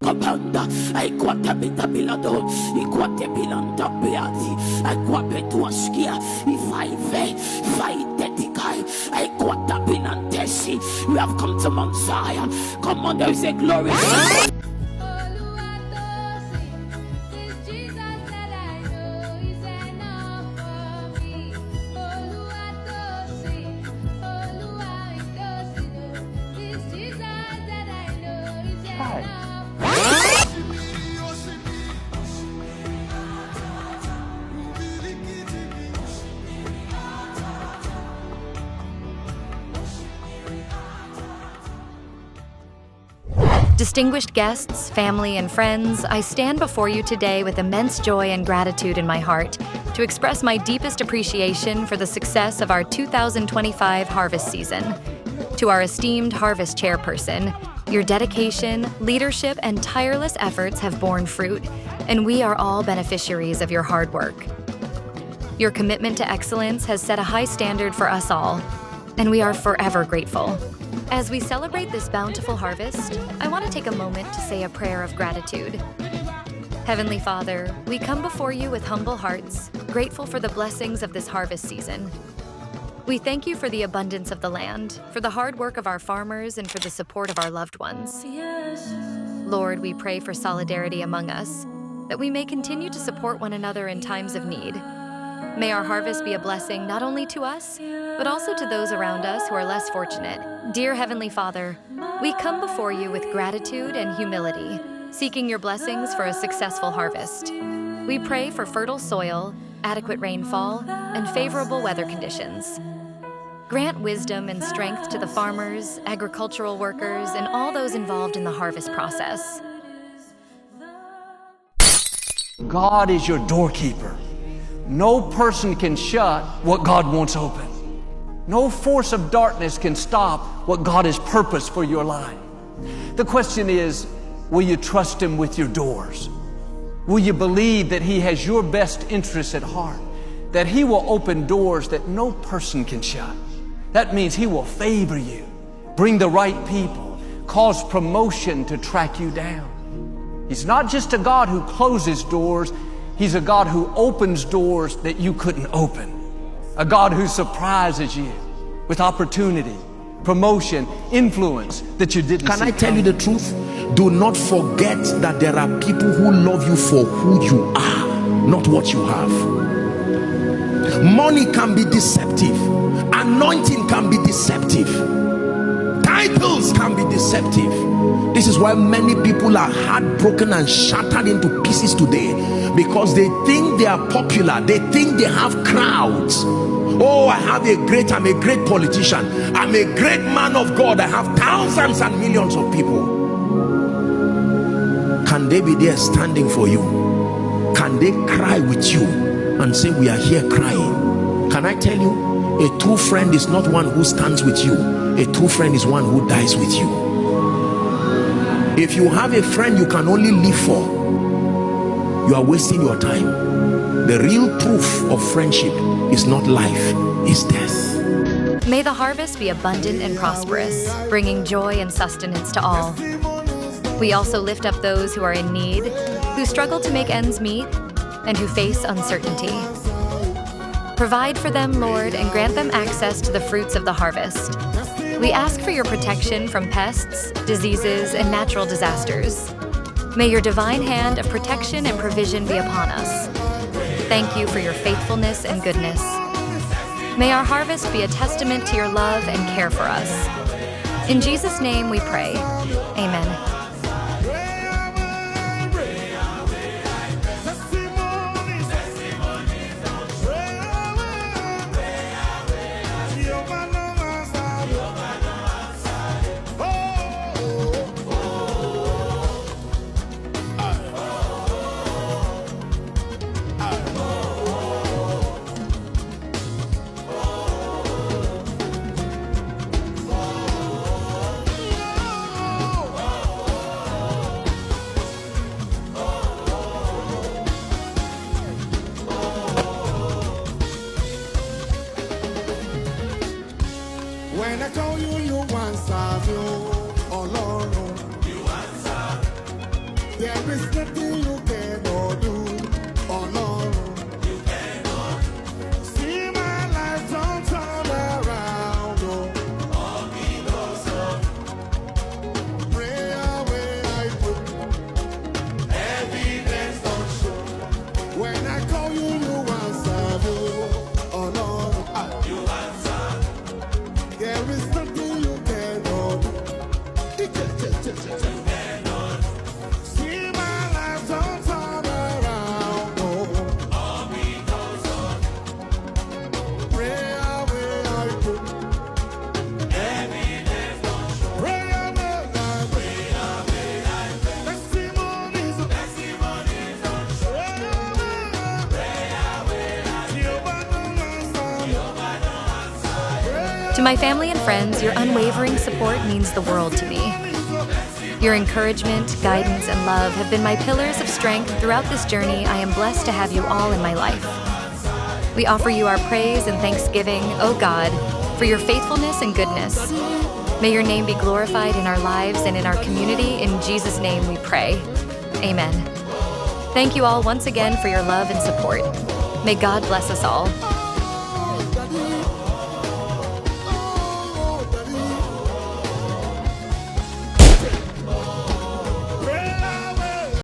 Kapanda, I quata beta bilado, I quate bilanda beati, I quape to askia, if I dedikai, I quata binantesi. We have come to Mount Zion. Come on, there is a glory. Distinguished guests, family, and friends, I stand before you today with immense joy and gratitude in my heart to express my deepest appreciation for the success of our 2025 harvest season. To our esteemed harvest chairperson, your dedication, leadership, and tireless efforts have borne fruit, and we are all beneficiaries of your hard work. Your commitment to excellence has set a high standard for us all, and we are forever grateful. As we celebrate this bountiful harvest, I want to take a moment to say a prayer of gratitude. Heavenly Father, we come before you with humble hearts, grateful for the blessings of this harvest season. We thank you for the abundance of the land, for the hard work of our farmers, and for the support of our loved ones. Lord, we pray for solidarity among us, that we may continue to support one another in times of need. May our harvest be a blessing not only to us, but also to those around us who are less fortunate. Dear Heavenly Father, we come before you with gratitude and humility, seeking your blessings for a successful harvest. We pray for fertile soil, adequate rainfall, and favorable weather conditions. Grant wisdom and strength to the farmers, agricultural workers, and all those involved in the harvest process. God is your doorkeeper. No person can shut what God wants open. No force of darkness can stop what God has purposed for your life. The question is, will you trust Him with your doors? Will you believe that He has your best interests at heart? That He will open doors that no person can shut? That means He will favor you, bring the right people, cause promotion to track you down. He's not just a God who closes doors. He's a God who opens doors that you couldn't open. A God who surprises you with opportunity, promotion, influence that you didn't see. Can I tell you the truth? Do not forget that there are people who love you for who you are, not what you have. Money can be deceptive. Anointing can be deceptive. Titles can be deceptive. This is why many people are heartbroken and shattered into pieces today, because they think they are popular. They think they have crowds. Oh, I'm a great politician. I'm a great man of God. I have thousands and millions of people. Can they be there standing for you? Can they cry with you and say, we are here crying? Can I tell you, a true friend is not one who stands with you. A true friend is one who dies with you. If you have a friend you can only live for, you are wasting your time. The real proof of friendship is not life, it's death. May the harvest be abundant and prosperous, bringing joy and sustenance to all. We also lift up those who are in need, who struggle to make ends meet, and who face uncertainty. Provide for them, Lord, and grant them access to the fruits of the harvest. We ask for your protection from pests, diseases, and natural disasters. May your divine hand of protection and provision be upon us. Thank you for your faithfulness and goodness. May our harvest be a testament to your love and care for us. In Jesus' name we pray. Amen. There is nothing you cannot do. Oh Lord, you cannot. See my life don't turn around. Oh, all because of prayer where I put evidence don't show. When I call you, you answer me. Oh Lord, you answer. There is nothing you cannot do. You cannot. See my life don't turn around. Oh, all because of prayer where I put evidence don't show. Prayer where I put testimonies don't show. To my family and friends, your unwavering support means the world to me. Your encouragement, guidance, and love have been my pillars of strength throughout this journey. I am blessed to have you all in my life. We offer you our praise and thanksgiving, O God, for your faithfulness and goodness. May your name be glorified in our lives and in our community. In Jesus' name we pray. Amen. Thank you all once again for your love and support. May God bless us all.